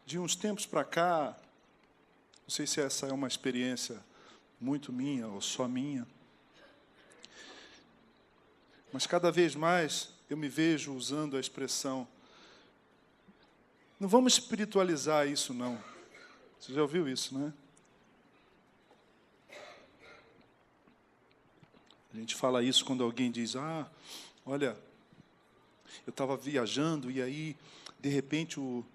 De uns tempos para cá, não sei se essa é uma experiência muito minha ou só minha, mas cada vez mais eu me vejo usando a expressão: não vamos espiritualizar isso, não. Você já ouviu isso, né? A gente fala isso quando alguém diz: olha, eu estava viajando e aí, de repente, o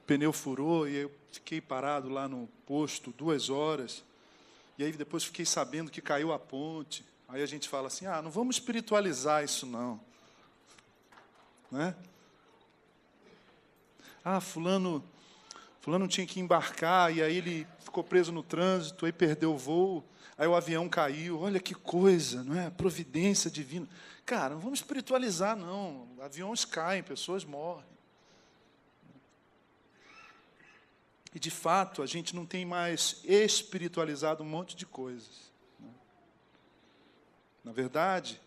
pneu furou e eu fiquei parado lá no posto 2 horas. E aí depois fiquei sabendo que caiu a ponte. Aí a gente fala assim: não vamos espiritualizar isso, não. Né? Fulano tinha que embarcar, e aí ele ficou preso no trânsito, aí perdeu o voo, aí o avião caiu. Olha que coisa, não é? Providência divina. Cara, não vamos espiritualizar, não. Aviões caem, pessoas morrem. E, de fato, a gente não tem mais espiritualizado um monte de coisas. Na verdade,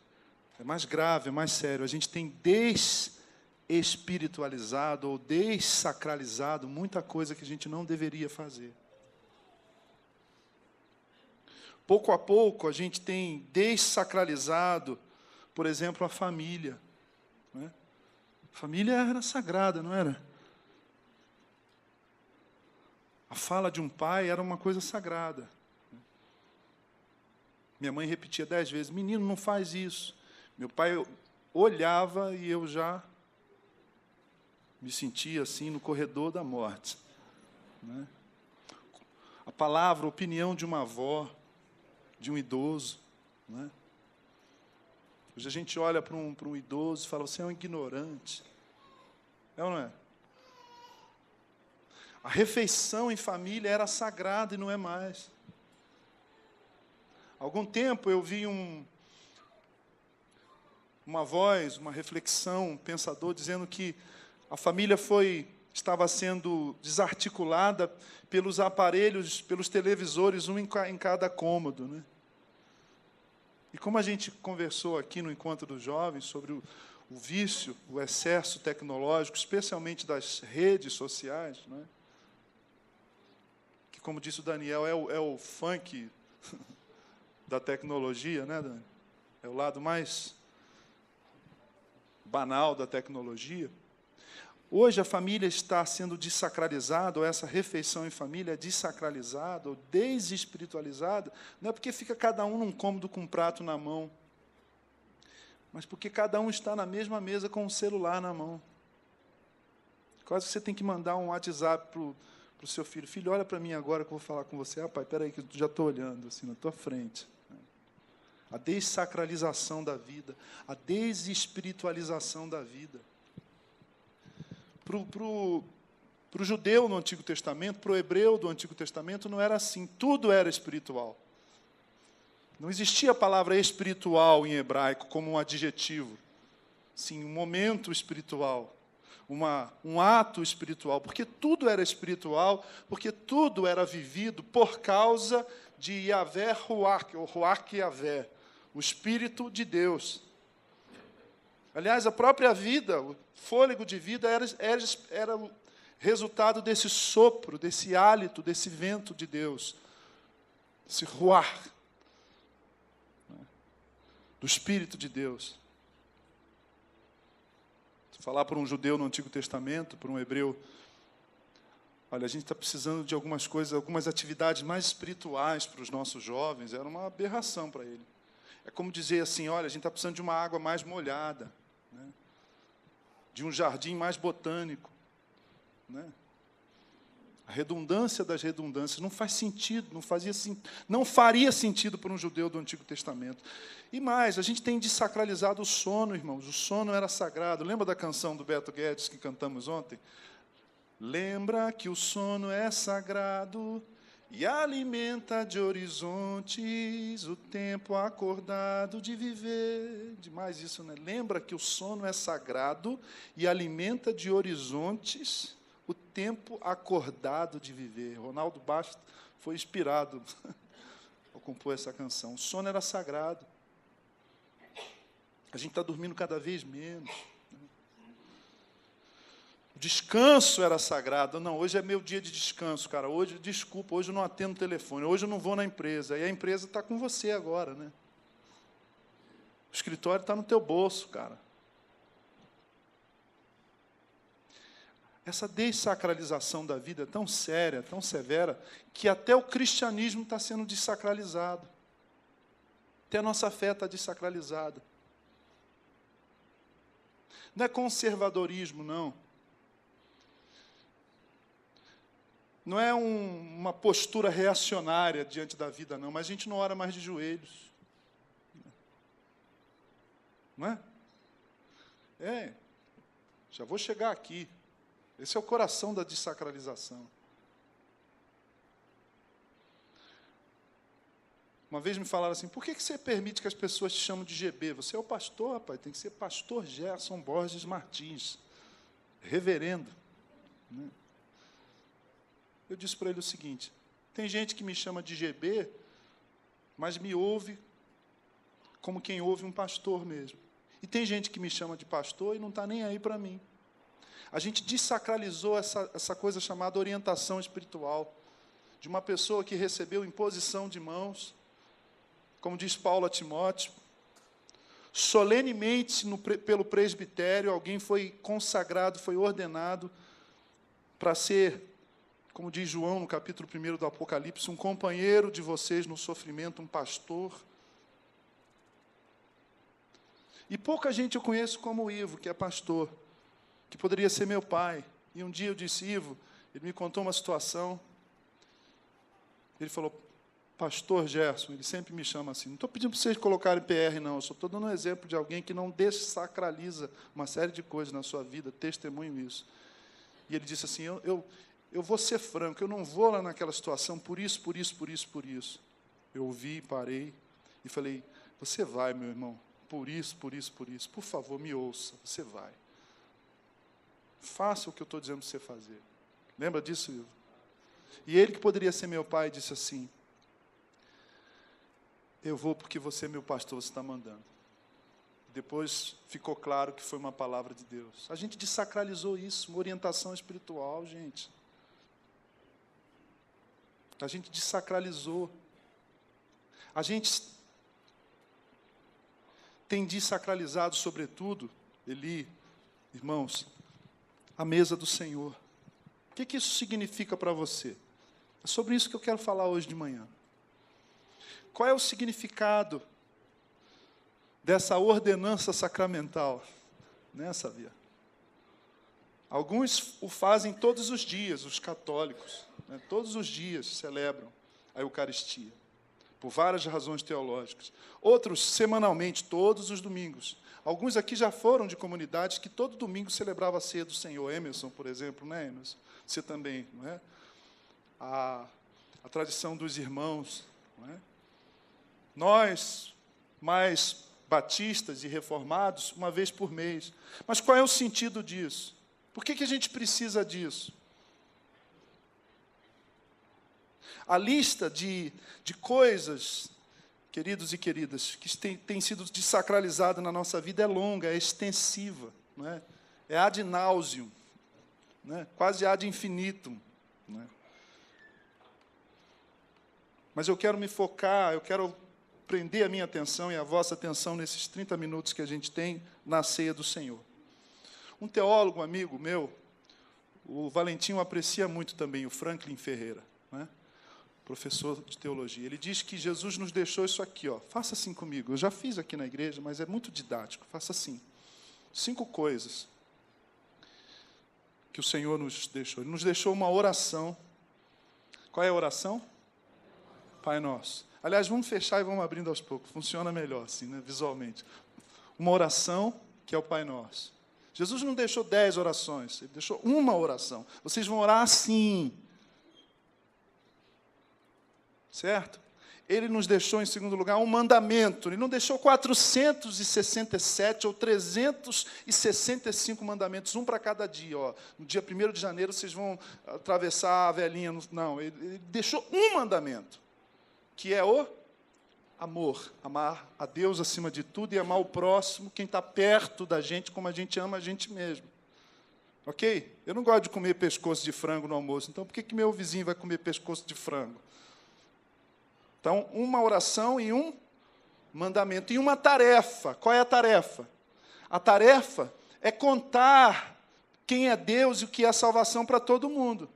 é mais grave, é mais sério. A gente tem desespiritualizado ou dessacralizado muita coisa que a gente não deveria fazer. Pouco a pouco, a gente tem dessacralizado, por exemplo, a família. Não é? A família era sagrada, não era? A fala de um pai era uma coisa sagrada. Minha mãe repetia 10 vezes: menino, não faz isso. Meu pai olhava e eu já me sentia assim no corredor da morte. Né? A palavra, a opinião de uma avó, de um idoso. Né? Hoje a gente olha para um idoso e fala: você é um ignorante. É ou não é? A refeição em família era sagrada e não é mais. Há algum tempo eu vi uma voz, uma reflexão, um pensador dizendo que a família estava sendo desarticulada pelos aparelhos, pelos televisores, um em cada cômodo. Né? E como a gente conversou aqui no Encontro dos Jovens sobre o vício, o excesso tecnológico, especialmente das redes sociais, né? Que, como disse o Daniel, é o funk da tecnologia, né, Dani? É o lado mais banal da tecnologia. Hoje a família está sendo desacralizada, ou essa refeição em família é desacralizada, ou desespiritualizada, não é porque fica cada um num cômodo com um prato na mão, mas porque cada um está na mesma mesa com um celular na mão. Quase que você tem que mandar um WhatsApp para o seu filho: filho, olha para mim agora que eu vou falar com você. Pai, espera aí que eu já estou olhando assim na tua frente. A dessacralização da vida, a desespiritualização da vida. Para o judeu no Antigo Testamento, para o hebreu do Antigo Testamento, não era assim. Tudo era espiritual. Não existia a palavra espiritual em hebraico como um adjetivo. Sim, um momento espiritual, um ato espiritual, porque tudo era espiritual, porque tudo era vivido por causa de Yahvé Ruach, ou Ruach Yahvé, o Espírito de Deus. Aliás, a própria vida, o fôlego de vida, era o resultado desse sopro, desse hálito, desse vento de Deus, esse Ruach, do Espírito de Deus. Falar para um judeu no Antigo Testamento, para um hebreu: olha, a gente está precisando de algumas coisas, algumas atividades mais espirituais para os nossos jovens, era uma aberração para ele. É como dizer assim: olha, a gente está precisando de uma água mais molhada, né? De um jardim mais botânico. Né? A redundância das redundâncias não faz sentido, não faria sentido para um judeu do Antigo Testamento. E mais, a gente tem desacralizado o sono, irmãos. O sono era sagrado. Lembra da canção do Beto Guedes que cantamos ontem? Lembra que o sono é sagrado e alimenta de horizontes o tempo acordado de viver. Demais isso, né? Lembra que o sono é sagrado e alimenta de horizontes o tempo acordado de viver. Ronaldo Bastos foi inspirado ao compor essa canção. O sono era sagrado. A gente está dormindo cada vez menos. O descanso era sagrado. Não, hoje é meu dia de descanso, cara. Hoje, desculpa, hoje eu não atendo o telefone, hoje eu não vou na empresa. E a empresa está com você agora, né? O escritório está no teu bolso, cara. Essa dessacralização da vida é tão séria, tão severa, que até o cristianismo está sendo dessacralizado. Até a nossa fé está dessacralizada. Não é conservadorismo, não. Não é uma postura reacionária diante da vida, não, mas a gente não ora mais de joelhos. Não é? Já vou chegar aqui. Esse é o coração da dessacralização. Uma vez me falaram assim, por que você permite que as pessoas te chamem de GB? Você é o pastor, rapaz, tem que ser pastor Gerson Borges Martins, reverendo. Né? Eu disse para ele o seguinte, tem gente que me chama de GB, mas me ouve como quem ouve um pastor mesmo. E tem gente que me chama de pastor e não está nem aí para mim. A gente dessacralizou essa coisa chamada orientação espiritual, de uma pessoa que recebeu imposição de mãos, como diz Paulo a Timóteo, solenemente pelo presbitério, alguém foi consagrado, foi ordenado para ser, como diz João no capítulo 1 do Apocalipse, um companheiro de vocês no sofrimento, um pastor. E pouca gente eu conheço como o Ivo, que é pastor, que poderia ser meu pai. E um dia eu disse, Ivo, ele me contou uma situação, ele falou, pastor Gerson, ele sempre me chama assim, não estou pedindo para vocês colocarem PR, não, eu só estou dando um exemplo de alguém que não dessacraliza uma série de coisas na sua vida, testemunho isso. E ele disse assim, eu vou ser franco, eu não vou lá naquela situação por isso. Eu ouvi, parei e falei, você vai, meu irmão, por isso, por favor, me ouça, você vai. Faça o que eu estou dizendo para você fazer. Lembra disso, Ivo? E ele, que poderia ser meu pai, disse assim, eu vou porque você é meu pastor, você está mandando. Depois ficou claro que foi uma palavra de Deus. A gente dessacralizou isso, uma orientação espiritual, gente. A gente dessacralizou. A gente tem dessacralizado, sobretudo, Eli, irmãos, a mesa do Senhor. O que isso significa para você? É sobre isso que eu quero falar hoje de manhã. Qual é o significado dessa ordenança sacramental? Né, Sabia? Alguns o fazem todos os dias, os católicos. Né, todos os dias celebram a Eucaristia, por várias razões teológicas. Outros, semanalmente, todos os domingos. Alguns aqui já foram de comunidades que todo domingo celebrava a ceia do Senhor. Emerson, por exemplo, né, Emerson? Você também, não é? A tradição dos irmãos, não é? Nós, mais batistas e reformados, uma vez por mês. Mas qual é o sentido disso? Por que a gente precisa disso? A lista de coisas, queridos e queridas, que tem sido dessacralizada na nossa vida é longa, é extensiva, não é? É ad nauseum, não é? Quase ad infinitum. Não é? Mas eu quero me focar, eu quero prender a minha atenção e a vossa atenção nesses 30 minutos que a gente tem na ceia do Senhor. Um teólogo, amigo meu, o Valentim aprecia muito também, o Franklin Ferreira, né? Professor de teologia. Ele diz que Jesus nos deixou isso aqui, ó. Faça assim comigo. Eu já fiz aqui na igreja, mas é muito didático. Faça assim. 5 coisas que o Senhor nos deixou. Ele nos deixou uma oração. Qual é a oração? Pai Nosso. Aliás, vamos fechar e vamos abrindo aos poucos. Funciona melhor assim, né, visualmente. Uma oração, que é o Pai Nosso. Jesus não deixou 10 orações, ele deixou uma oração. Vocês vão orar assim. Certo? Ele nos deixou, em segundo lugar, um mandamento. Ele não deixou 467 ou 365 mandamentos, um para cada dia. Ó. No dia 1º de janeiro, vocês vão atravessar a velhinha. Não, ele deixou um mandamento, que é o amor. Amar a Deus acima de tudo e amar o próximo, quem está perto da gente, como a gente ama a gente mesmo. Ok? Eu não gosto de comer pescoço de frango no almoço, então por que meu vizinho vai comer pescoço de frango? Então, uma oração e um mandamento. E uma tarefa. Qual é a tarefa? A tarefa é contar quem é Deus e o que é a salvação para todo mundo.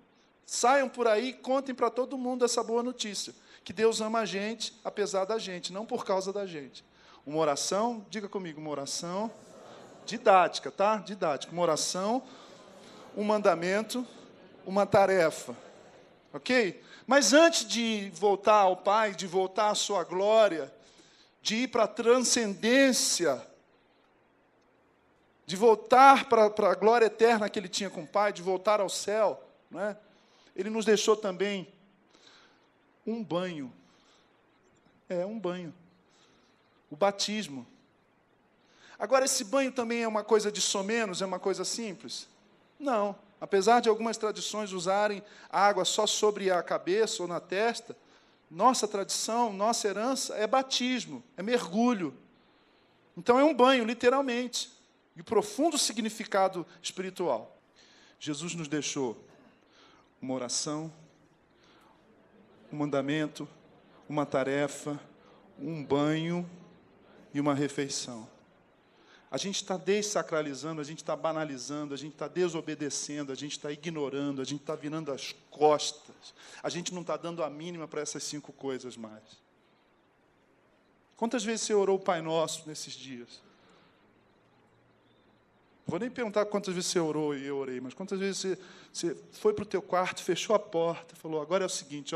Saiam por aí e contem para todo mundo essa boa notícia. Que Deus ama a gente, apesar da gente, não por causa da gente. Uma oração, diga comigo, uma oração didática, tá? Didática. Uma oração, um mandamento, uma tarefa. Ok? Mas antes de voltar ao Pai, de voltar à sua glória, de ir para a transcendência, de voltar para a glória eterna que ele tinha com o Pai, de voltar ao céu, não é? Ele nos deixou também um banho. Um banho. O batismo. Agora, esse banho também é uma coisa de somenos, é uma coisa simples? Não. Apesar de algumas tradições usarem água só sobre a cabeça ou na testa, nossa tradição, nossa herança é batismo, é mergulho. Então é um banho, literalmente, de profundo significado espiritual. Jesus nos deixou uma oração, um mandamento, uma tarefa, um banho e uma refeição. A gente está dessacralizando, a gente está banalizando, a gente está desobedecendo, a gente está ignorando, a gente está virando as costas. A gente não está dando a mínima para essas 5 coisas mais. Quantas vezes você orou o Pai Nosso nesses dias? Vou nem perguntar quantas vezes você orou e eu orei, mas quantas vezes você foi para o teu quarto, fechou a porta, falou, agora é o seguinte,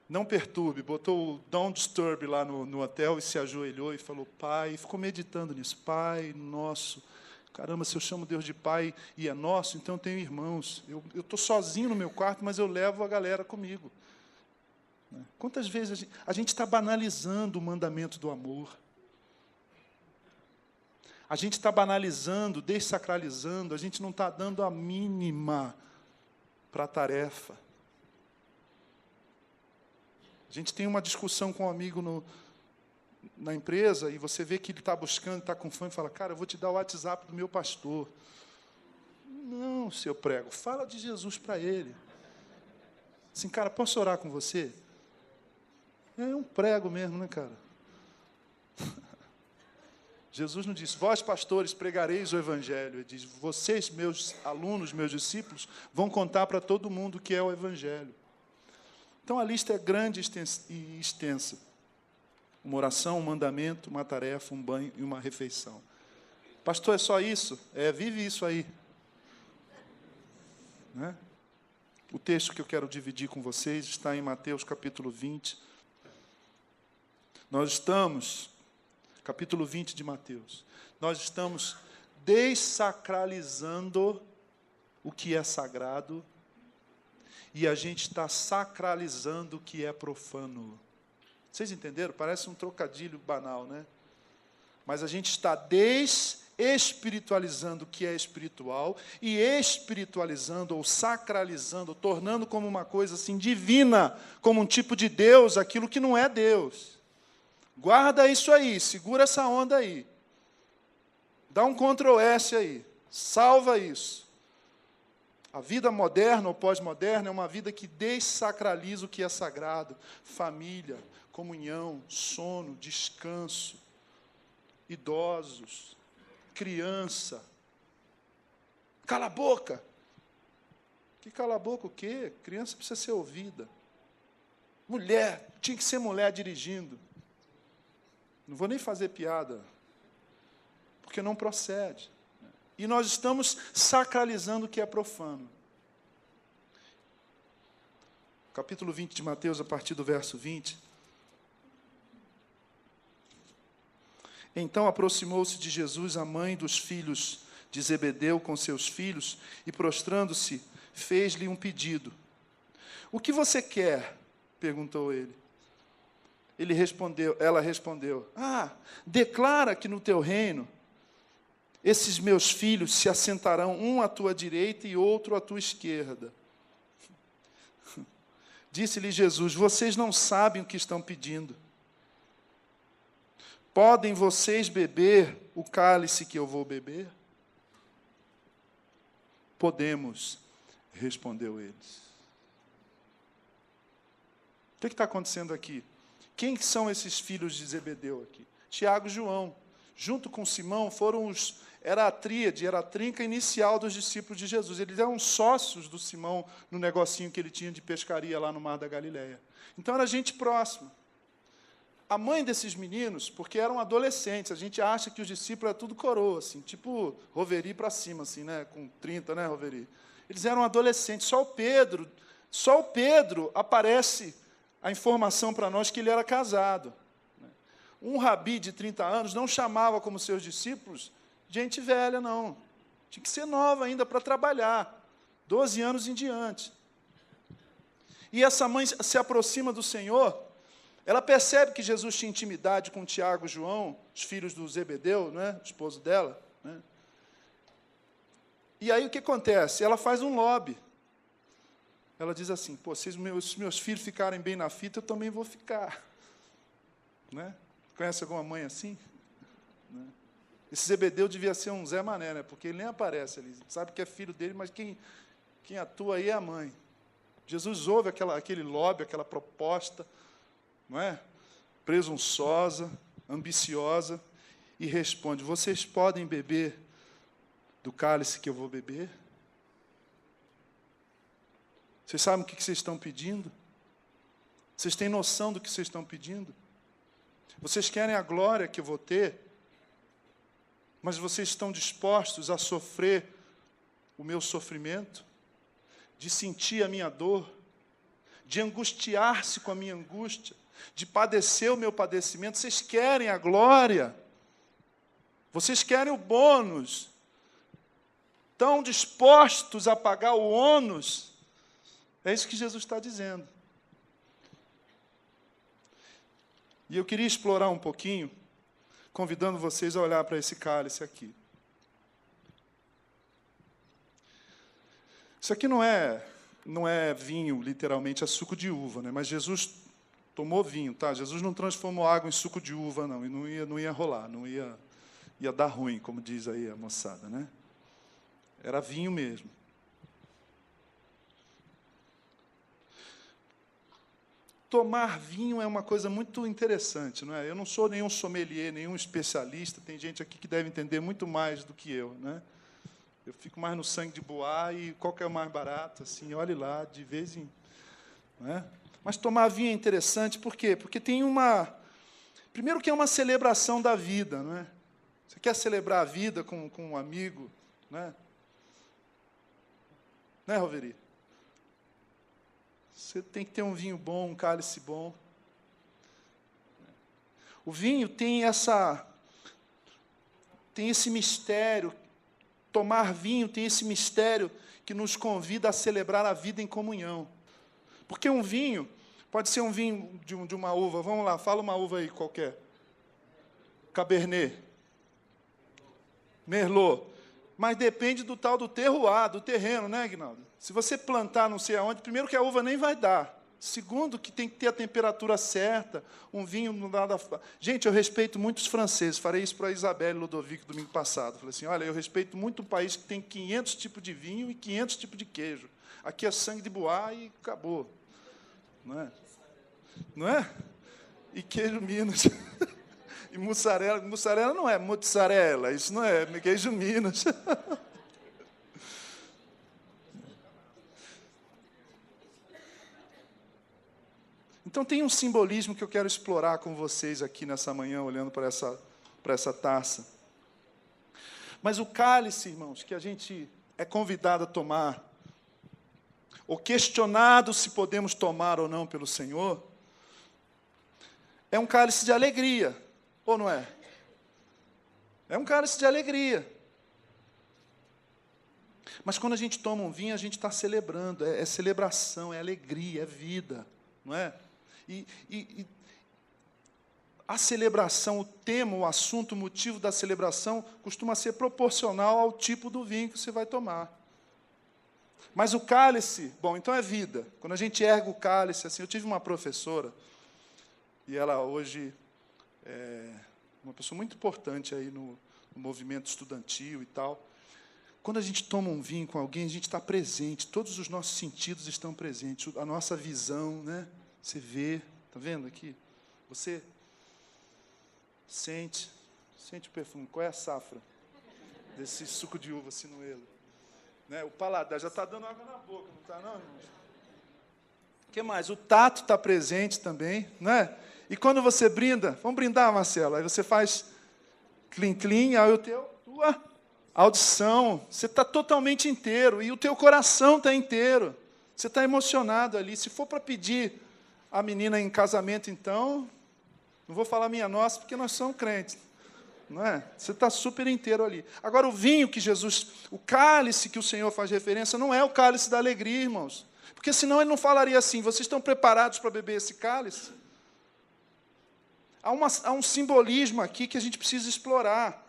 não perturbe, botou o Don't Disturb lá no hotel e se ajoelhou e falou, Pai, e ficou meditando nisso, Pai nosso, caramba, se eu chamo Deus de Pai e é nosso, então eu tenho irmãos, eu estou sozinho no meu quarto, mas eu levo a galera comigo. Quantas vezes a gente está banalizando o mandamento do amor? A gente está banalizando, dessacralizando, a gente não está dando a mínima para a tarefa. A gente tem uma discussão com um amigo na empresa e você vê que ele está buscando, está com fome, e fala, cara, eu vou te dar o WhatsApp do meu pastor. Não, seu prego, fala de Jesus para ele. Assim, cara, posso orar com você? É um prego mesmo, né, cara? Jesus não disse, vós, pastores, pregareis o Evangelho. Ele diz, vocês, meus alunos, meus discípulos, vão contar para todo mundo o que é o Evangelho. Então, a lista é grande e extensa. Uma oração, um mandamento, uma tarefa, um banho e uma refeição. Pastor, é só isso? Vive isso aí. Né? O texto que eu quero dividir com vocês está em Mateus, capítulo 20. Nós estamos, capítulo 20 de Mateus, nós estamos dessacralizando o que é sagrado e a gente está sacralizando o que é profano. Vocês entenderam? Parece um trocadilho banal, né? Mas a gente está desespiritualizando o que é espiritual e espiritualizando ou sacralizando, tornando como uma coisa assim divina, como um tipo de Deus, aquilo que não é Deus. Guarda isso aí, segura essa onda aí. Dá um Ctrl S aí, salva isso. A vida moderna ou pós-moderna é uma vida que dessacraliza o que é sagrado. Família, comunhão, sono, descanso, idosos, criança. Cala a boca! Que cala a boca o quê? Criança precisa ser ouvida. Mulher, tinha que ser mulher dirigindo. Não vou nem fazer piada, porque não procede. E nós estamos sacralizando o que é profano. Capítulo 20 de Mateus, a partir do verso 20. Então aproximou-se de Jesus a mãe dos filhos de Zebedeu com seus filhos e, prostrando-se, fez-lhe um pedido. O que você quer? Perguntou ele. Ela respondeu, declara que no teu reino esses meus filhos se assentarão, um à tua direita e outro à tua esquerda. Disse-lhe Jesus, vocês não sabem o que estão pedindo. Podem vocês beber o cálice que eu vou beber? podemos, respondeu eles. O que está acontecendo aqui? Quem são esses filhos de Zebedeu aqui? Tiago e João. Junto com Simão, era a tríade, era a trinca inicial dos discípulos de Jesus. Eles eram sócios do Simão no negocinho que ele tinha de pescaria lá no Mar da Galileia. Então, era gente próxima. A mãe desses meninos, porque eram adolescentes, a gente acha que os discípulos eram tudo coroa, assim, tipo Roveri para cima, assim, né, com 30, né, Roveri? Eles eram adolescentes. Só o Pedro aparece a informação para nós que ele era casado. Um rabi de 30 anos não chamava como seus discípulos gente velha, não. Tinha que ser nova ainda para trabalhar. 12 anos em diante. E essa mãe se aproxima do Senhor, ela percebe que Jesus tinha intimidade com Tiago e João, os filhos do Zebedeu, né, esposo dela. Né? E aí o que acontece? Ela faz um lobby. Ela diz assim, pô, se os meus filhos ficarem bem na fita, eu também vou ficar. Né? Conhece alguma mãe assim? Né? Esse Zebedeu devia ser um Zé Mané, né? Porque ele nem aparece ali. Sabe que é filho dele, mas quem atua aí é a mãe. Jesus ouve aquele lobby, aquela proposta, não é? Presunçosa, ambiciosa, e responde, vocês podem beber do cálice que eu vou beber? Vocês sabem o que vocês estão pedindo? Vocês têm noção do que vocês estão pedindo? Vocês querem a glória que eu vou ter, mas vocês estão dispostos a sofrer o meu sofrimento, de sentir a minha dor, de angustiar-se com a minha angústia, de padecer o meu padecimento. Vocês querem a glória, vocês querem o bônus, estão dispostos a pagar o ônus. É isso que Jesus está dizendo. E eu queria explorar um pouquinho, convidando vocês a olhar para esse cálice aqui. Isso aqui não é vinho, literalmente, é suco de uva, né? Mas Jesus tomou vinho, tá? Jesus não transformou água em suco de uva, não, e não ia rolar, ia dar ruim, como diz aí a moçada, né? Era vinho mesmo. Tomar vinho é uma coisa muito interessante, não é? Eu não sou nenhum sommelier, nenhum especialista, tem gente aqui que deve entender muito mais do que eu, né? Eu fico mais no sangue de boa e qual que é o mais barato, assim, olhe lá, de vez em... Não é? Mas tomar vinho é interessante, por quê? Porque tem primeiro que é uma celebração da vida, não é? Você quer celebrar a vida com um amigo, né? Né, Roveri? Você tem que ter um vinho bom, um cálice bom. O vinho tem esse mistério. Tomar vinho tem esse mistério que nos convida a celebrar a vida em comunhão. Porque um vinho pode ser um vinho de uma uva. Vamos lá, fala uma uva aí qualquer. Cabernet. Merlot. Mas depende do tal do terroir, do terreno, né, Aguinaldo? Se você plantar não sei aonde, primeiro que a uva nem vai dar. Segundo, que tem que ter a temperatura certa, um vinho não dá... Gente, eu respeito muito os franceses. Falei isso para a Isabelle Ludovico domingo passado. Falei assim, olha, eu respeito muito um país que tem 500 tipos de vinho e 500 tipos de queijo. Aqui é sangue de bois e acabou. Não é? Não é? E queijo Minas. E mussarela. Mussarela não é mozzarella, isso não é queijo Minas. Então, tem um simbolismo que eu quero explorar com vocês aqui nessa manhã, olhando para essa taça. Mas o cálice, irmãos, que a gente é convidado a tomar, ou questionado se podemos tomar ou não pelo Senhor, é um cálice de alegria, ou não é? É um cálice de alegria. Mas quando a gente toma um vinho, a gente está celebrando, é celebração, é alegria, é vida, não é? E a celebração, o tema, o assunto, o motivo da celebração costuma ser proporcional ao tipo do vinho que você vai tomar. Mas o cálice, bom, então é vida. Quando a gente ergue o cálice, assim, eu tive uma professora, e ela hoje é uma pessoa muito importante aí no movimento estudantil e tal. Quando a gente toma um vinho com alguém, a gente está presente, todos os nossos sentidos estão presentes, a nossa visão, né? Você vê, está vendo aqui? Você sente o perfume. Qual é a safra desse suco de uva sinuelo? Né? O paladar já está dando água na boca, não está não, irmãos? O que mais? O tato está presente também, né? E quando você brinda, vamos brindar, Marcelo, aí você faz clim-clim, aí tua audição, você está totalmente inteiro, e o teu coração está inteiro, você está emocionado ali. Se for para pedir a menina em casamento, então, não vou falar minha nossa, porque nós somos crentes, não é? Você está super inteiro ali. Agora, o vinho que Jesus, o cálice que o Senhor faz referência, não é o cálice da alegria, irmãos, porque senão ele não falaria assim: vocês estão preparados para beber esse cálice? Há um simbolismo aqui que a gente precisa explorar.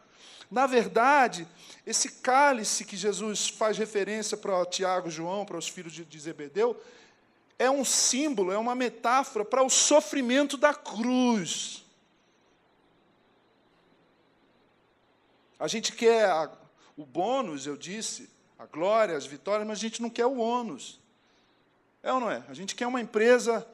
Na verdade, esse cálice que Jesus faz referência para Tiago e João, para os filhos de Zebedeu, é um símbolo, é uma metáfora para o sofrimento da cruz. A gente quer o bônus, eu disse, a glória, as vitórias, mas a gente não quer o ônus. É ou não é? A gente quer uma empresa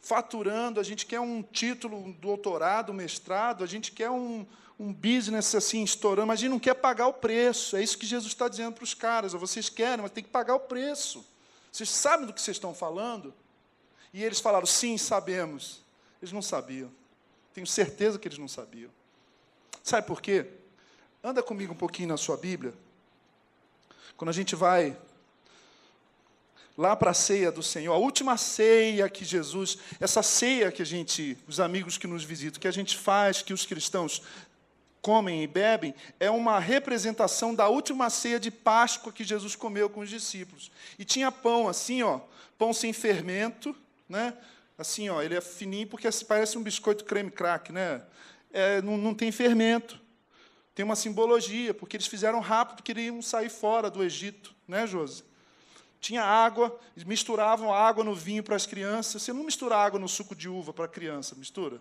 faturando, a gente quer um título, um doutorado, um mestrado, a gente quer um business assim, estourando, mas a gente não quer pagar o preço. É isso que Jesus está dizendo para os caras: vocês querem, mas tem que pagar o preço. Vocês sabem do que vocês estão falando? E eles falaram: sim, sabemos. Eles não sabiam. Tenho certeza que eles não sabiam. Sabe por quê? Anda comigo um pouquinho na sua Bíblia. Quando a gente vai lá para a ceia do Senhor, a última ceia que Jesus, essa ceia que os amigos que nos visitam, que a gente faz, que os cristãos comem e bebem, é uma representação da última ceia de Páscoa que Jesus comeu com os discípulos. E tinha pão assim, ó, pão sem fermento, né? Assim, ó, ele é fininho porque parece um biscoito creme crack, né? Não tem fermento. Tem uma simbologia, porque eles fizeram rápido, queriam sair fora do Egito, né, Josi? Tinha água, eles misturavam água no vinho para as crianças. Você não mistura água no suco de uva para a criança, mistura?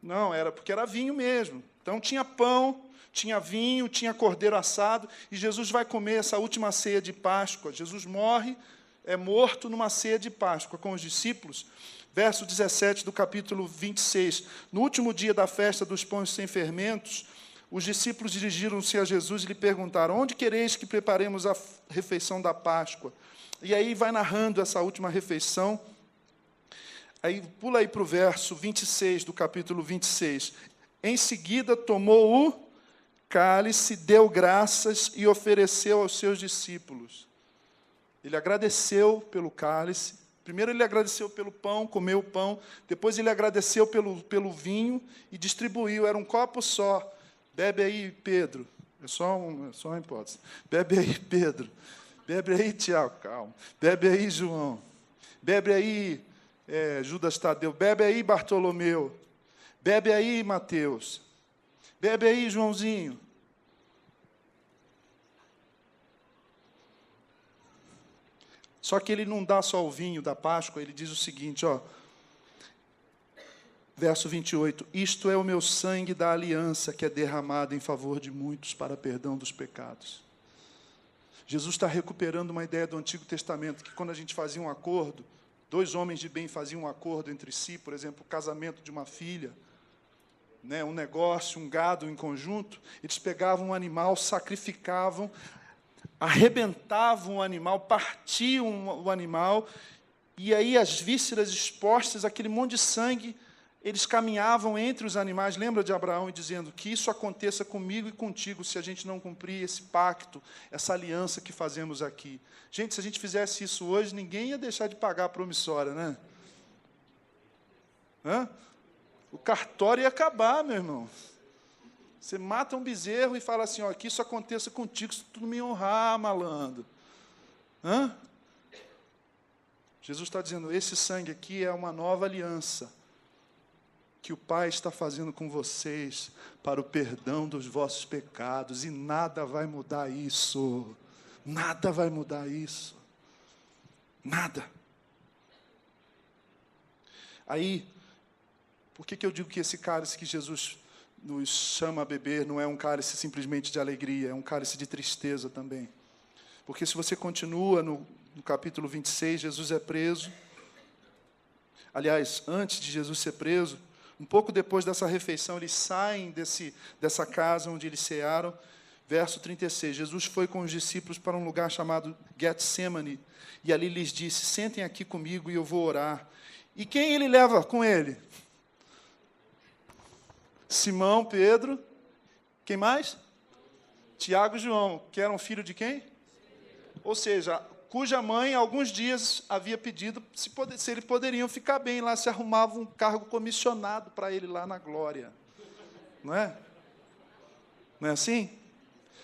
Não, era porque era vinho mesmo. Então, tinha pão, tinha vinho, tinha cordeiro assado, e Jesus vai comer essa última ceia de Páscoa. Jesus morre, é morto numa ceia de Páscoa com os discípulos. Verso 17 do capítulo 26. No último dia da festa dos pães sem fermentos, os discípulos dirigiram-se a Jesus e lhe perguntaram: onde quereis que preparemos a refeição da Páscoa? E aí vai narrando essa última refeição. Aí pula aí para o verso 26 do capítulo 26. Em seguida tomou o cálice, deu graças e ofereceu aos seus discípulos. Ele agradeceu pelo cálice. Primeiro ele agradeceu pelo pão, comeu o pão. Depois ele agradeceu pelo vinho e distribuiu. Era um copo só. Bebe aí, Pedro. É só uma hipótese. Bebe aí, Pedro. Bebe aí, Tiago, calma. Bebe aí, João. Bebe aí, Judas Tadeu. Bebe aí, Bartolomeu. Bebe aí, Mateus. Bebe aí, Joãozinho. Só que ele não dá só o vinho da Páscoa, ele diz o seguinte, ó. Verso 28, isto é o meu sangue da aliança que é derramado em favor de muitos para perdão dos pecados. Jesus está recuperando uma ideia do Antigo Testamento, que quando a gente fazia um acordo, dois homens de bem faziam um acordo entre si, por exemplo, o casamento de uma filha, né, um negócio, um gado em conjunto, eles pegavam um animal, sacrificavam, arrebentavam o animal, partiam o animal, e aí as vísceras expostas, aquele monte de sangue, eles caminhavam entre os animais. Lembra de Abraão e dizendo que isso aconteça comigo e contigo se a gente não cumprir esse pacto, essa aliança que fazemos aqui. Gente, se a gente fizesse isso hoje, ninguém ia deixar de pagar a promissória, né? O cartório ia acabar, meu irmão. Você mata um bezerro e fala assim, ó, que isso aconteça contigo, se tu não me honrar, malandro. Jesus está dizendo, esse sangue aqui é uma nova aliança que o Pai está fazendo com vocês para o perdão dos vossos pecados, e nada vai mudar isso. Nada vai mudar isso. Nada. Aí, por que eu digo que esse cálice que Jesus nos chama a beber não é um cálice simplesmente de alegria, é um cálice de tristeza também. Porque se você continua no capítulo 26, Jesus é preso. Aliás, antes de Jesus ser preso, um pouco depois dessa refeição, eles saem dessa casa onde eles cearam. Verso 36, Jesus foi com os discípulos para um lugar chamado Getsemane, e ali lhes disse, sentem aqui comigo e eu vou orar. E quem ele leva com ele? Simão, Pedro, quem mais? Tiago e João, que eram filhos de quem? Ou seja, cuja mãe, há alguns dias, havia pedido se eles poderiam ficar bem lá, se arrumava um cargo comissionado para ele lá na glória. Não é? Não é assim?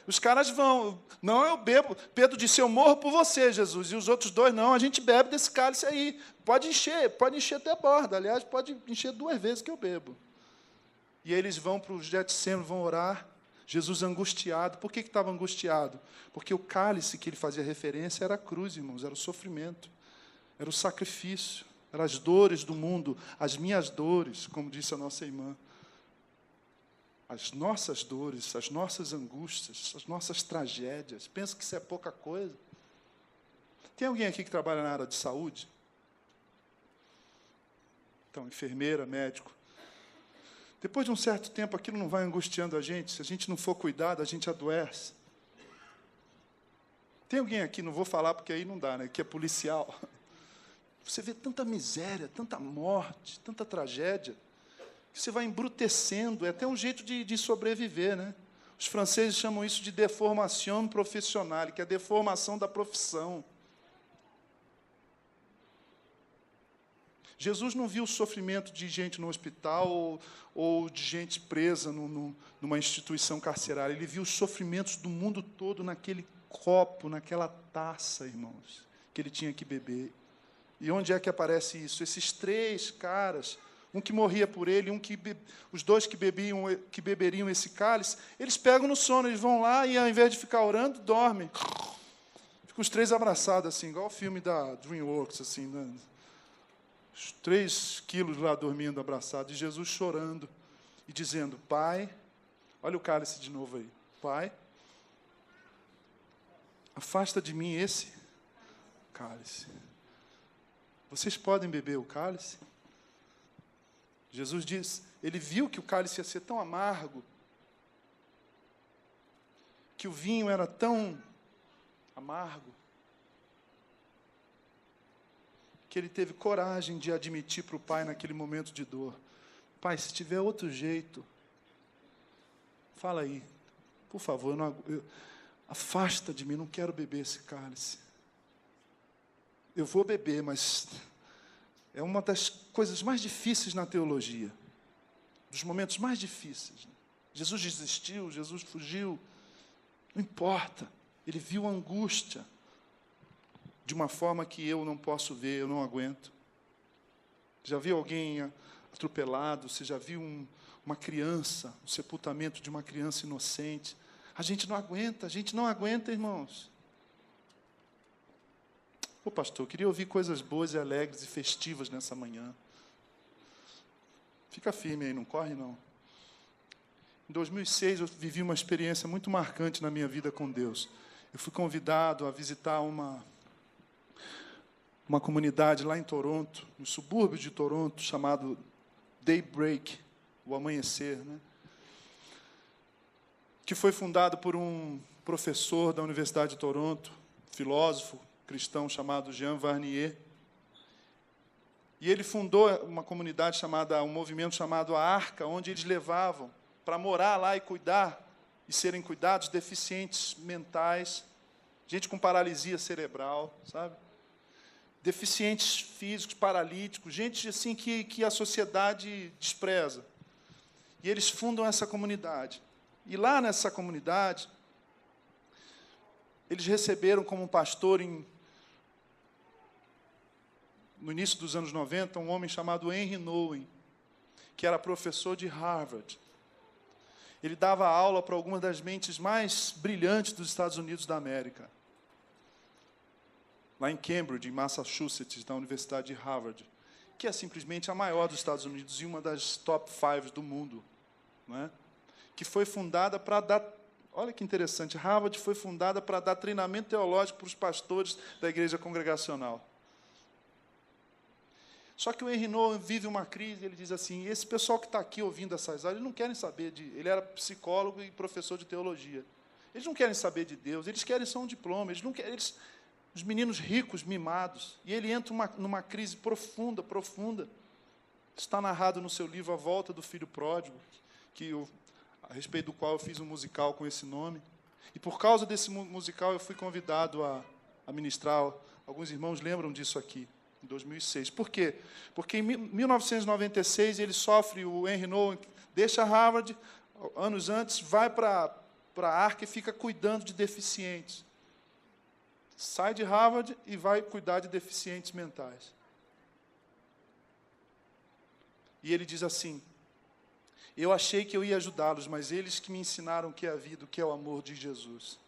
Os caras vão, não, eu bebo. Pedro disse, eu morro por você, Jesus. E os outros dois, não, a gente bebe desse cálice aí. Pode encher até a borda. Aliás, pode encher 2 vezes que eu bebo. E eles vão para o Getsemane, vão orar. Jesus angustiado. Por que estava angustiado? Porque o cálice que ele fazia referência era a cruz, irmãos, era o sofrimento, era o sacrifício, eram as dores do mundo, as minhas dores, como disse a nossa irmã. As nossas dores, as nossas angústias, as nossas tragédias. Pensa que isso é pouca coisa? Tem alguém aqui que trabalha na área de saúde? Então, enfermeira, médico. Depois de um certo tempo, aquilo não vai angustiando a gente. Se a gente não for cuidado, a gente adoece. Tem alguém aqui, não vou falar porque aí não dá, né? Que é policial. Você vê tanta miséria, tanta morte, tanta tragédia, que você vai embrutecendo. É até um jeito de sobreviver, né? Os franceses chamam isso de deformation professionnelle, que é a deformação da profissão. Jesus não viu o sofrimento de gente no hospital ou de gente presa numa instituição carcerária. Ele viu os sofrimentos do mundo todo naquele copo, naquela taça, irmãos, que ele tinha que beber. E onde é que aparece isso? Esses 3 caras, um que morria por ele, os 2 que beberiam esse cálice, eles pegam no sono, eles vão lá e, ao invés de ficar orando, dormem. Ficam os 3 abraçados, assim, igual o filme da DreamWorks, assim, né? Os 3 quilos lá dormindo abraçados, e Jesus chorando e dizendo, Pai, olha o cálice de novo aí, Pai, afasta de mim esse cálice. Vocês podem beber o cálice? Jesus diz, ele viu que o cálice ia ser tão amargo, que o vinho era tão amargo, que ele teve coragem de admitir para o Pai naquele momento de dor. Pai, se tiver outro jeito, fala aí, por favor, afasta de mim, não quero beber esse cálice. Eu vou beber, mas é uma das coisas mais difíceis na teologia, dos momentos mais difíceis. Jesus desistiu, Jesus fugiu, não importa, ele viu a angústia, de uma forma que eu não posso ver, eu não aguento. Já viu alguém atropelado? Você já viu uma criança, o sepultamento de uma criança inocente? A gente não aguenta, irmãos. Ô, pastor, eu queria ouvir coisas boas e alegres e festivas nessa manhã. Fica firme aí, não corre não. Em 2006, eu vivi uma experiência muito marcante na minha vida com Deus. Eu fui convidado a visitar uma comunidade lá em Toronto, no subúrbio de Toronto, chamado Daybreak, o amanhecer, né? Que foi fundado por um professor da Universidade de Toronto, filósofo cristão chamado Jean Vanier. E ele fundou uma comunidade um movimento chamado a Arca, onde eles levavam para morar lá e cuidar, e serem cuidados deficientes mentais, gente com paralisia cerebral, sabe? Deficientes físicos, paralíticos, gente assim que a sociedade despreza. E eles fundam essa comunidade. E lá nessa comunidade, eles receberam como pastor, no início dos anos 90, um homem chamado Henry Nouwen, que era professor de Harvard. Ele dava aula para algumas das mentes mais brilhantes dos Estados Unidos da América. Lá em Cambridge, em Massachusetts, na Universidade de Harvard, que é simplesmente a maior dos Estados Unidos e uma das top 5 do mundo, não é? que foi fundada para dar... Olha que interessante, Harvard foi fundada para dar treinamento teológico para os pastores da igreja congregacional. Só que o Henry Nouwen vive uma crise, ele diz assim, esse pessoal que está aqui ouvindo essas aulas, eles não querem saber de... Ele era psicólogo e professor de teologia. Eles não querem saber de Deus, eles querem só um diploma, eles não querem... os meninos ricos, mimados. E ele entra numa crise profunda, profunda. Está narrado no seu livro A Volta do Filho Pródigo, a respeito do qual eu fiz um musical com esse nome. E, por causa desse musical, eu fui convidado a ministrar. Alguns irmãos lembram disso aqui, em 2006. Por quê? Porque, em 1996, ele sofre, o Henry Nouwen deixa Harvard, anos antes, vai para a Arca e fica cuidando de deficientes. Sai de Harvard e vai cuidar de deficientes mentais. E ele diz assim, eu achei que eu ia ajudá-los, mas eles que me ensinaram o que é a vida, o que é o amor de Jesus.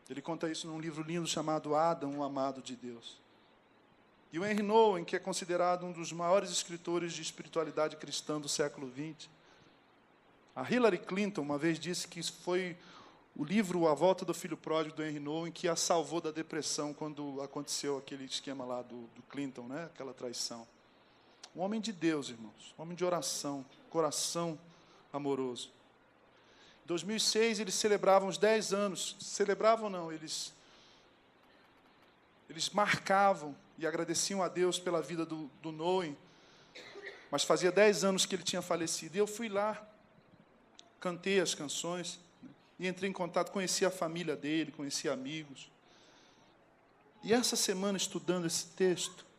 Ele conta isso num livro lindo chamado Adam, o Amado de Deus. E o Henry Nouwen, que é considerado um dos maiores escritores de espiritualidade cristã do século XX, a Hillary Clinton uma vez disse que foi o livro A Volta do Filho Pródigo, do Henry Nouwen, que a salvou da depressão quando aconteceu aquele esquema lá do Clinton, né? Aquela traição. Um homem de Deus, irmãos, um homem de oração, coração amoroso. Em 2006, eles celebravam os 10 anos. Celebravam não, eles marcavam e agradeciam a Deus pela vida do Nouwen, mas fazia 10 anos que ele tinha falecido. E eu fui lá, cantei as canções, e entrei em contato, conheci a família dele, conheci amigos. E essa semana, estudando esse texto,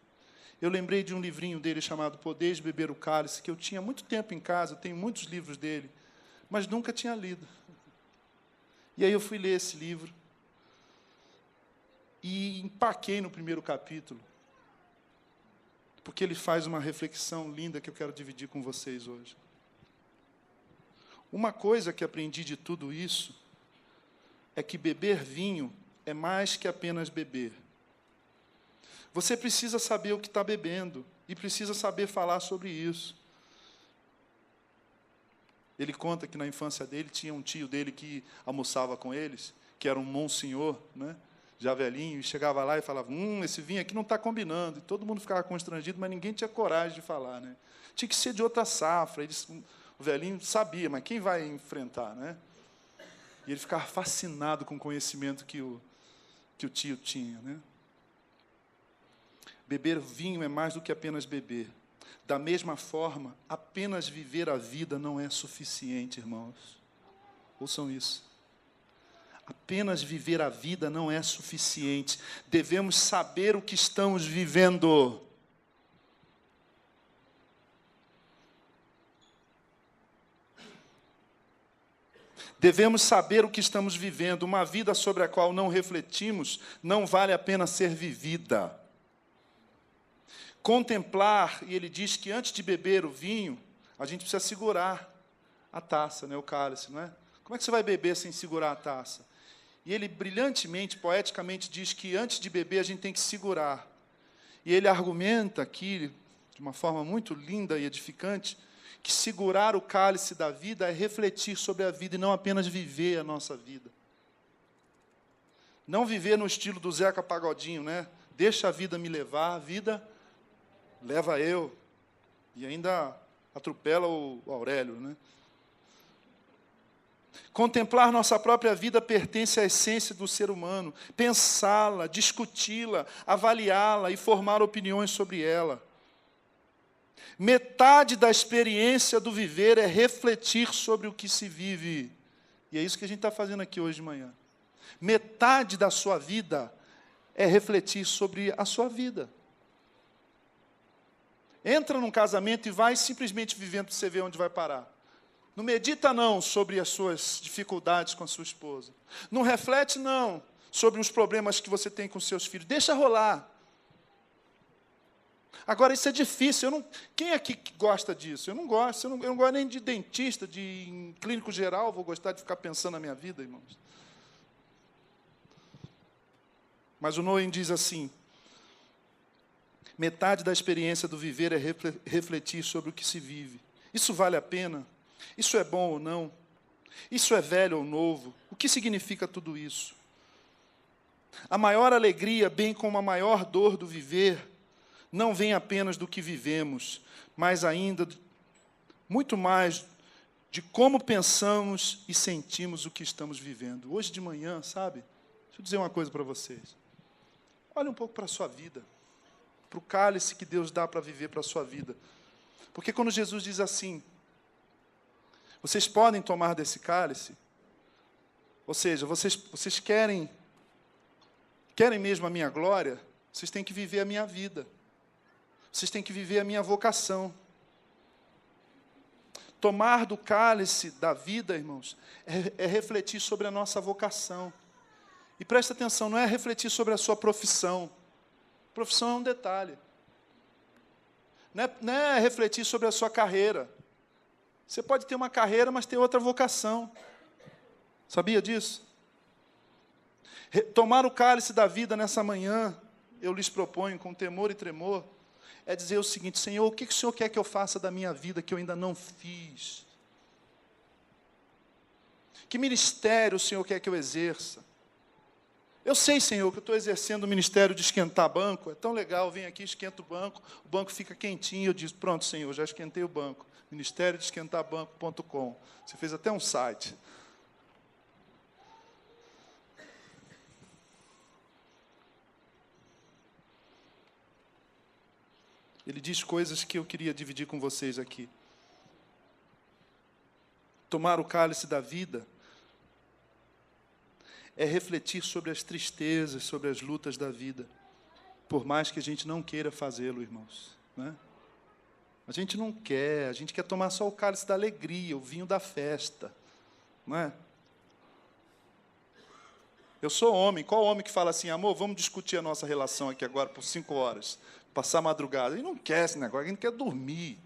eu lembrei de um livrinho dele chamado Podeis Beber o Cálice, que eu tinha muito tempo em casa, tenho muitos livros dele, mas nunca tinha lido. E aí eu fui ler esse livro, e empaquei no primeiro capítulo, porque ele faz uma reflexão linda que eu quero dividir com vocês hoje. Uma coisa que aprendi de tudo isso é que beber vinho é mais que apenas beber. Você precisa saber o que está bebendo e precisa saber falar sobre isso. Ele conta que na infância dele tinha um tio dele que almoçava com eles, que era um monsenhor, né, já velhinho, e chegava lá e falava, esse vinho aqui não está combinando. E todo mundo ficava constrangido, mas ninguém tinha coragem de falar, né? Tinha que ser de outra safra. O velhinho sabia, mas quem vai enfrentar, né? E ele ficava fascinado com o conhecimento que o tio tinha, né? Beber vinho é mais do que apenas beber. Da mesma forma, apenas viver a vida não é suficiente, irmãos. Ouçam isso. Apenas viver a vida não é suficiente. Devemos saber o que estamos vivendo. Devemos saber o que estamos vivendo. Uma vida sobre a qual não refletimos não vale a pena ser vivida. Contemplar, e ele diz que antes de beber o vinho, a gente precisa segurar a taça, né, o cálice, não é? Como é que você vai beber sem segurar a taça? E ele brilhantemente, poeticamente, diz que antes de beber a gente tem que segurar. E ele argumenta aqui, de uma forma muito linda e edificante, que segurar o cálice da vida é refletir sobre a vida e não apenas viver a nossa vida. Não viver no estilo do Zeca Pagodinho, né? Deixa a vida me levar, a vida leva eu. E ainda atropela o Aurélio, né? Contemplar nossa própria vida pertence à essência do ser humano. Pensá-la, discuti-la, avaliá-la e formar opiniões sobre ela. Metade da experiência do viver é refletir sobre o que se vive. E é isso que a gente está fazendo aqui hoje de manhã. Metade da sua vida é refletir sobre a sua vida. Entra num casamento e vai simplesmente vivendo para você ver onde vai parar. Não medita, não, sobre as suas dificuldades com a sua esposa. Não reflete, não, sobre os problemas que você tem com seus filhos. Deixa rolar. Agora, isso é difícil. Quem aqui que gosta disso? Eu não gosto. Eu não gosto nem de dentista, em clínico geral. Vou gostar de ficar pensando na minha vida, irmãos. Mas o Nouwen diz assim, metade da experiência do viver é refletir sobre o que se vive. Isso vale a pena? Isso é bom ou não? Isso é velho ou novo? O que significa tudo isso? A maior alegria, bem como a maior dor do viver, não vem apenas do que vivemos, mas ainda muito mais de como pensamos e sentimos o que estamos vivendo. Hoje de manhã, sabe? Deixa eu dizer uma coisa para vocês. Olha um pouco para a sua vida, para o cálice que Deus dá para viver para a sua vida. Porque quando Jesus diz assim, vocês podem tomar desse cálice, ou seja, vocês querem mesmo a minha glória, vocês têm que viver a minha vida. Vocês têm que viver a minha vocação. Tomar do cálice da vida, irmãos, é refletir sobre a nossa vocação. E presta atenção, não é refletir sobre a sua profissão. Profissão é um detalhe. Não é refletir sobre a sua carreira. Você pode ter uma carreira, mas ter outra vocação. Sabia disso? Tomar o cálice da vida nessa manhã, eu lhes proponho, com temor e tremor, é dizer o seguinte: Senhor, o que o Senhor quer que eu faça da minha vida que eu ainda não fiz? Que ministério o Senhor quer que eu exerça? Eu sei, Senhor, que eu estou exercendo o ministério de esquentar banco. É tão legal, eu venho aqui, esquento o banco fica quentinho. Eu digo, pronto, Senhor, já esquentei o banco. Ministério de esquentar banco.com. Você fez até um site. Ele diz coisas que eu queria dividir com vocês aqui. Tomar o cálice da vida é refletir sobre as tristezas, sobre as lutas da vida, por mais que a gente não queira fazê-lo, irmãos. Né? A gente não quer, a gente quer tomar só o cálice da alegria, o vinho da festa. Não é? Eu sou homem, qual homem que fala assim, amor, vamos discutir a nossa relação aqui agora por 5 horas, passar a madrugada? Ele não quer esse negócio, ele quer dormir.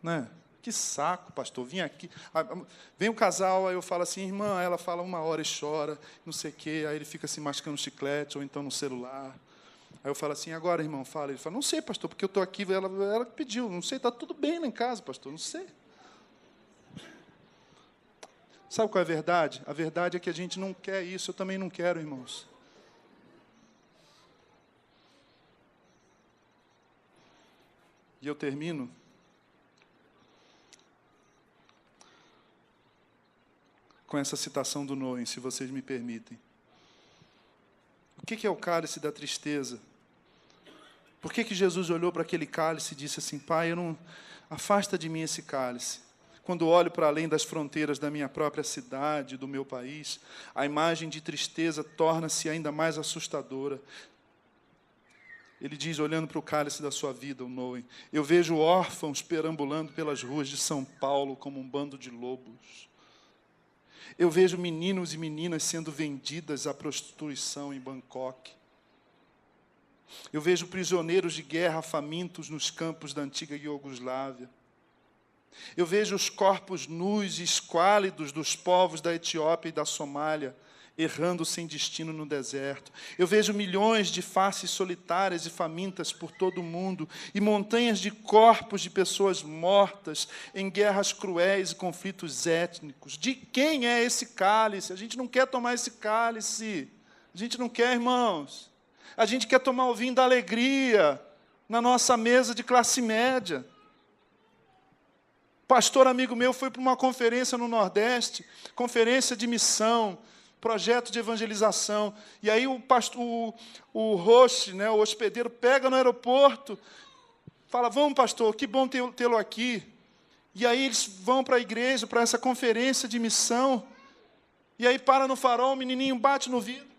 Né? Que saco, pastor, vim aqui. Vem um casal, aí eu falo assim, irmã, ela fala 1 hora e chora, não sei o quê, aí ele fica assim mascando chiclete, ou então no celular. Aí eu falo assim, agora, irmão, fala. Ele fala, não sei, pastor, porque eu estou aqui, ela pediu, não sei, está tudo bem lá em casa, pastor, não sei. Sabe qual é a verdade? A verdade é que a gente não quer isso, eu também não quero, irmãos. E eu termino com essa citação do Noé, se vocês me permitem. O que é o cálice da tristeza? Por que Jesus olhou para aquele cálice e disse assim, Pai, afasta de mim esse cálice. Quando olho para além das fronteiras da minha própria cidade, do meu país, a imagem de tristeza torna-se ainda mais assustadora. Ele diz, olhando para o cálice da sua vida, o Noé, eu vejo órfãos perambulando pelas ruas de São Paulo como um bando de lobos. Eu vejo meninos e meninas sendo vendidas à prostituição em Bangkok. Eu vejo prisioneiros de guerra famintos nos campos da antiga Iugoslávia. Eu vejo os corpos nus e esquálidos dos povos da Etiópia e da Somália, errando sem destino no deserto. Eu vejo milhões de faces solitárias e famintas por todo o mundo, e montanhas de corpos de pessoas mortas em guerras cruéis e conflitos étnicos. De quem é esse cálice? A gente não quer tomar esse cálice. A gente não quer, irmãos. A gente quer tomar o vinho da alegria na nossa mesa de classe média. Pastor amigo meu foi para uma conferência no Nordeste, conferência de missão, projeto de evangelização. E aí o host, né, o hospedeiro, pega no aeroporto, fala, vamos, pastor, que bom tê-lo aqui. E aí eles vão para a igreja, para essa conferência de missão, e aí para no farol, o menininho bate no vidro.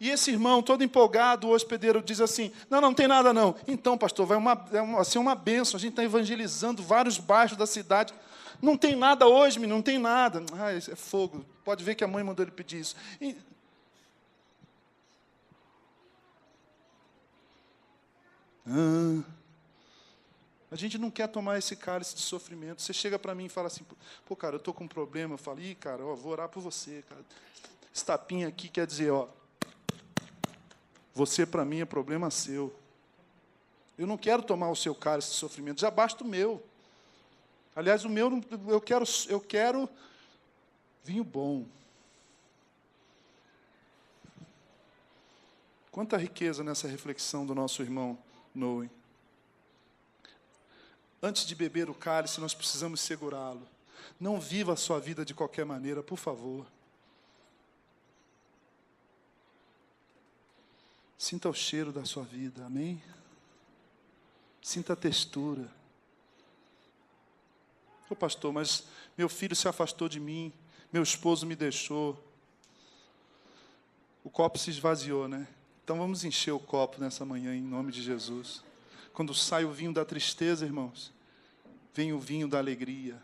E esse irmão, todo empolgado, o hospedeiro diz assim, não tem nada não. Então, pastor, vai ser uma bênção, a gente está evangelizando vários bairros da cidade. Não tem nada hoje, menino, não tem nada. Ah, é fogo. Pode ver que a mãe mandou ele pedir isso. A gente não quer tomar esse cálice de sofrimento. Você chega para mim e fala assim, pô, cara, eu estou com um problema. Eu falo, cara, vou orar por você, cara. Esse tapinha aqui quer dizer, você para mim é problema seu. Eu não quero tomar o seu cálice de sofrimento, já basta o meu. Aliás, o meu, eu quero Vinho bom. Quanta riqueza nessa reflexão do nosso irmão Noe. Antes de beber o cálice, nós precisamos segurá-lo. Não viva a sua vida de qualquer maneira, por favor. Sinta o cheiro da sua vida, amém? Sinta a textura. Ô pastor, mas meu filho se afastou de mim, meu esposo me deixou. O copo se esvaziou, né? Então vamos encher o copo nessa manhã, em nome de Jesus. Quando sai o vinho da tristeza, irmãos, vem o vinho da alegria.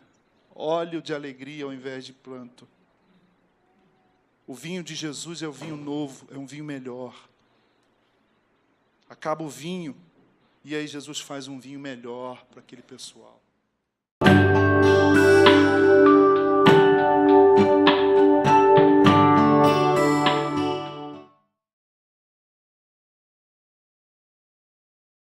Óleo de alegria ao invés de pranto. O vinho de Jesus é o vinho novo, é um vinho melhor. Acaba o vinho, e aí Jesus faz um vinho melhor para aquele pessoal.